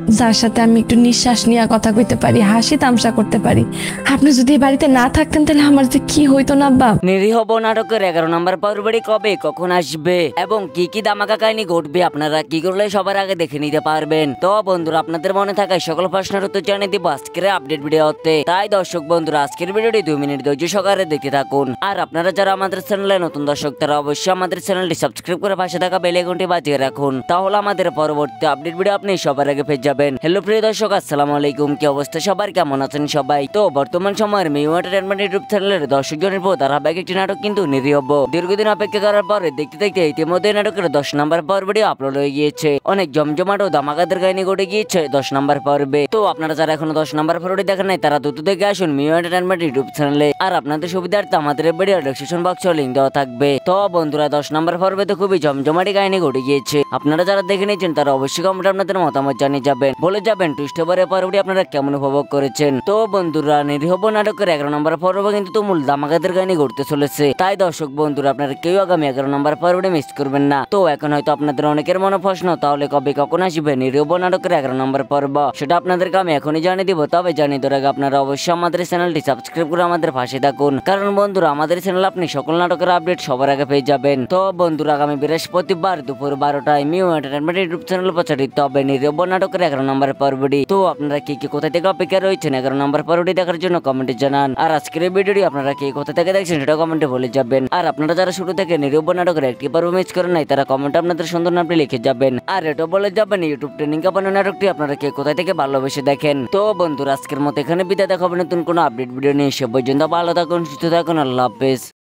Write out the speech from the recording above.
যার সাথে আমি একটু নিঃশ্বাস নিয়ে কথা কইতে পারি, হাসি তামসা করতে পারি। আপনি যদি এই বাড়িতে না থাকতেন তাহলে আমার যে কি হইতো না আব্বা। নিরীহ নাটকের 11 নম্বর পর্বটি কবে কখন আসবে এবং কি কি ধামাকা কাহিনী ঘটবে আপনারা কি করলে সবার আগে দেখে নিতে পারবেন। তো বন্ধুরা, আপনাদের মনে থাকা সকল প্রশ্নের উত্তর জানিয়ে দিব আজকের আপডেট ভিডিওতে। তাই দর্শক বন্ধুরা, আজকের ভিডিওটি 2 মিনিট ধৈর্য সহকারে দেখতে থাকুন। আর আপনারা যারা আমাদের চ্যানেলে নতুন দর্শক তারা অবশ্যই আমাদের চ্যানেলটি সাবস্ক্রাইব করে পাশে থাকা বেল আইকনটি বাজিয়ে রাখুন, তাহলে আমাদের পরবর্তী আপডেট ভিডিও আপনি সবার আগে পেয়ে যাবেন। হ্যালো প্রিয় দর্শক, আসসালামু আলাইকুম। কি অবস্থা সবার, কেমন আছেন সবাই? তো বর্তমান সময়ের মিউ এন্টারটেইনমেন্ট ইউটিউব চ্যানেলের দর্শক জনের পর ধারাবাহিক একটি নাটক কিন্তু নিরীহ। দীর্ঘদিন অপেক্ষা করার পরে দেখতে দেখতে ইতিমধ্যে নাটকের 10 নম্বর পর্বটি আপলোড হয়ে গিয়েছে। অনেক জমজমাট ও ধামাকাদার কাহিনী ঘটে গিয়েছে 10 নম্বর পর্বে। তো আপনারা যারা এখনো 10 নম্বর পর্বটি দেখেন নাই তারা দ্রুত দেখে আসুন মিউ এন্টারটেইনমেন্ট ইউটিউব চ্যানেলে। আর আপনাদের সুবিধার্থে আমাদের ভিডিও ডেসক্রিপশন বক্সে লিংক দেওয়া থাকবে। তো বন্ধুরা, 10 নম্বর পর্বে তো খুবই জমজমাটি কাহিনী ঘটে গিয়েছে। আপনারা যারা দেখে নিয়েছেন তারা অবশ্যই কমেন্টে আপনাদের মতামত জানিয়ে যাবেন, বলে যাবেন টুইস্ট পরের পর্বটি আপনারা কেমন উপভোগ করেছেন। তো বন্ধুরা, নিরীহ নাটকের 11 নম্বর পর্ব কিন্তু তুমুল ধামাকাদার কাহিনী ঘটতে চলেছে। তাই দর্শক বন্ধুরা, আপনারা কেউ আগামী 11 নম্বর পর্বটি মিস করবেন না। তো এখন হয়তো আপনাদের অনেকের মনে প্রশ্ন, তাহলে কবে কখন আসবে নিরীহ নাটকের 11 নম্বর পর্ব, সেটা আপনাদেরকে আমি এখনই জানিয়ে দিব। তবে জানিয়ে দেওয়ার আগে আপনারা অবশ্যই আমাদের চ্যানেলটি সাবস্ক্রাইব করে আমাদের পাশে থাকুন, কারণ বন্ধুরা আমাদের চ্যানেল আপনি সকল নাটকের আপডেট সবার আগে পেয়ে যাবেন। তো বন্ধুরা, আগামী বৃহস্পতিবার দুপুর 12টায় মিউ এন্টারটেইনমেন্ট ইউটিউব চ্যানেল প্রচারিত হবে নিরীহ নাটকের 11 নম্বর পর্বটি। তো আপনারা কি কি কোথা থেকে অপেক্ষা রয়েছেন 11 নম্বর পর্বটি দেখার জন্য কমেন্টে জানান। আর আজকের এই ভিডিওটি আপনারা কি কোথা থেকে দেখছেন সেটা কমেন্টে বলে যাবেন। আর আপনারা যারা শুরু থেকে নিরীহ নাটকের একটি পর্ব মিস করেন নাই তারা কমেন্টে আপনাদের সুন্দর নামটি লিখে যাবেন। আর এটা বলে যাবেন ইউটিউব ট্রেনিং কাপানো নাটকটি আপনারা কে কোথা থেকে ভালোবেসে দেখেন। তো বন্ধুরা, আজকের মতো এখানে বিদায়, দেখাবেন নতুন কোনো আপডেট ভিডিও নিয়ে। সে পর্যন্ত ভালো থাকুন, সুস্থ থাকুন, আল্লাহ হাফেজ।